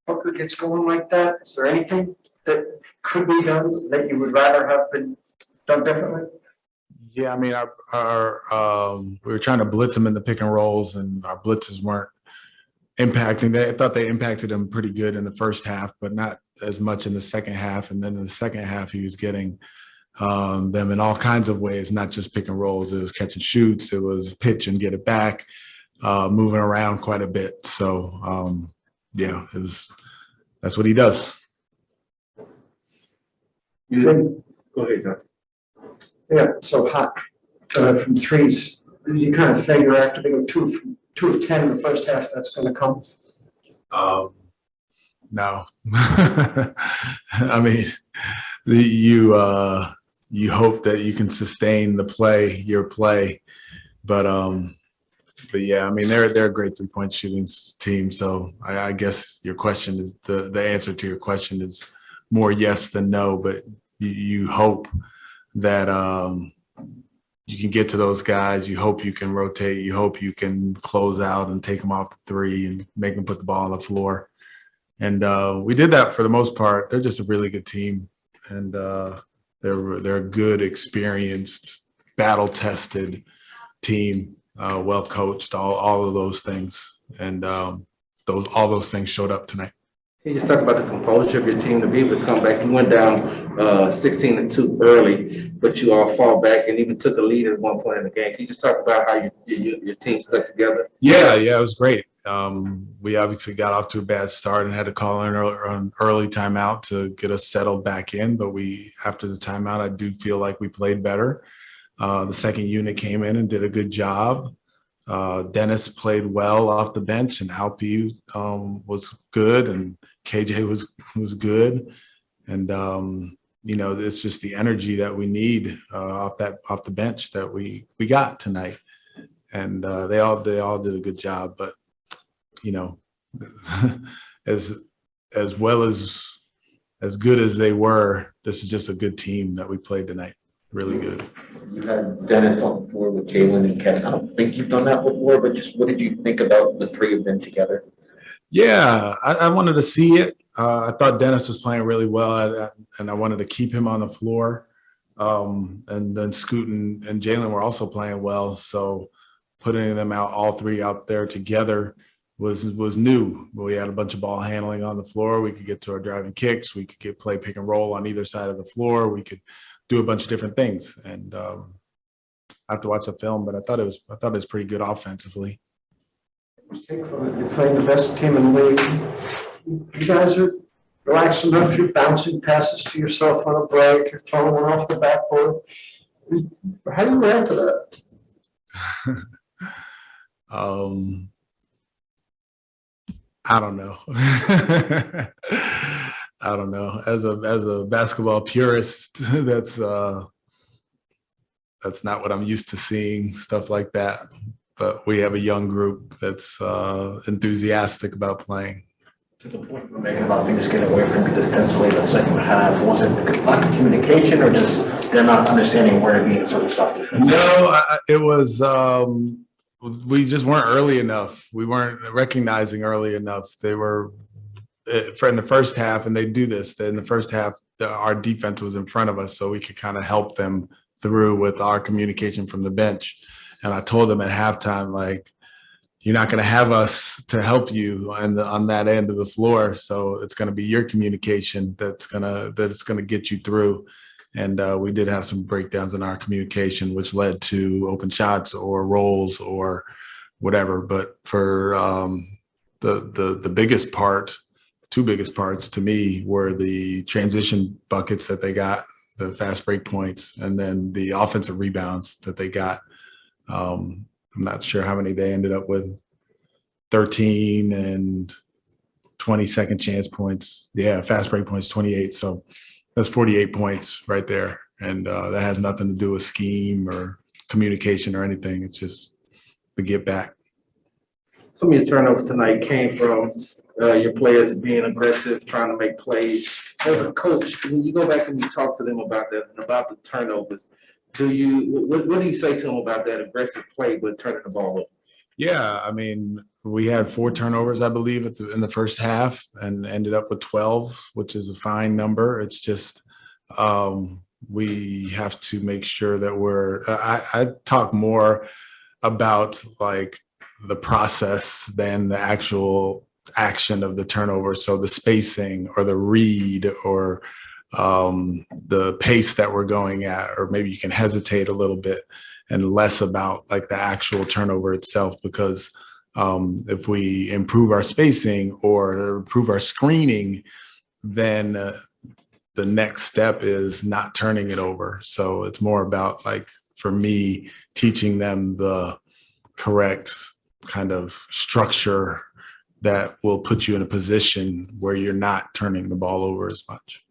Booker gets going like that? Is there anything that could be done that you would rather have been done differently? Yeah, I mean, we were trying to blitz him in the pick and rolls, and our blitzes weren't impacting. I thought they impacted him pretty good in the first half, but not as much in the second half. And then in the second half, he was getting them in all kinds of ways, not just pick and rolls. It was catch and shoots. It was pitch and get it back, moving around quite a bit. So, yeah, that's what he does. Go ahead, John. Yeah, so hot from threes. You kind of figure after they go two of 10 in the first half, that's going to come. No, I mean, you hope that you can sustain your play, but yeah, I mean, they're a great 3-point shooting team. So I guess your question is the answer to your question is more yes than no, but you hope that you can get to those guys. You hope you can rotate. You hope you can close out and take them off the three and make them put the ball on the floor. And we did that for the most part. They're just a really good team, and they're a good, experienced, battle-tested team, well coached, all of those things, and all those things showed up tonight. Can you just talk about the composure of your team to be able to come back? You went down 16-2 early, but you all fought back and even took a lead at one point in the game. Can you just talk about how your team stuck together? Yeah, it was great. We obviously got off to a bad start and had to call in an early timeout to get us settled back in. But after the timeout, I do feel like we played better. The second unit came in and did a good job. Dennis played well off the bench, and Alpi was good, and KJ was good. And it's just the energy that we need off the bench that we got tonight. And they all did a good job, but as well as good as they were, this is just a good team that we played tonight. Really good. You had Dennis on the floor with Jalen and Kevin. I don't think you've done that before, but just what did you think about the three of them together? Yeah, I wanted to see it. I thought Dennis was playing really well, and I wanted to keep him on the floor. And then Scoot and Jalen were also playing well, so putting them all three out there together was new. We had a bunch of ball handling on the floor. We could get to our driving kicks. We could play pick and roll on either side of the floor. We could do a bunch of different things. And I have to watch the film, but I thought it was pretty good offensively. You're playing the best team in the league. You guys are relaxed enough. You're bouncing passes to yourself on a break. You're throwing one off the backboard. How do you react to that? I don't know. I don't know. As a basketball purist, that's not what I'm used to seeing, stuff like that. But we have a young group that's enthusiastic about playing. To the point we're making about things getting away from you defensively in the second half, was it lack of communication or just they're not understanding where to be in certain spots defensively? No, it was we just weren't early enough. We weren't recognizing early enough. They were in the first half, and they do this. In the first half, our defense was in front of us, so we could kind of help them through with our communication from the bench. And I told them at halftime, like, you're not going to have us to help you on that end of the floor. So it's going to be your communication that's going to get you through. And we did have some breakdowns in our communication, which led to open shots or rolls or whatever. But for the biggest part, two biggest parts to me were the transition buckets that they got, the fast break points, and then the offensive rebounds that they got. I'm not sure how many they ended up with, 13 and 20 second chance points. Yeah, fast break points, 28. So that's 48 points right there. And that has nothing to do with scheme or communication or anything. It's just the get back. Some of your turnovers tonight came from your players being aggressive, trying to make plays. As a coach, when you go back and you talk to them about that, about the turnovers, what do you say to them about that aggressive play but turning the ball over? Yeah, I mean, we had 4 turnovers, I believe, in the first half, and ended up with 12, which is a fine number. It's just we have to make sure that I talk more about like the process than the actual action of the turnover. So the spacing or the read or the pace that we're going at, or maybe you can hesitate a little bit, and less about like the actual turnover itself. Because if we improve our spacing or improve our screening, then the next step is not turning it over. So it's more about, like, for me, teaching them the correct kind of structure that will put you in a position where you're not turning the ball over as much.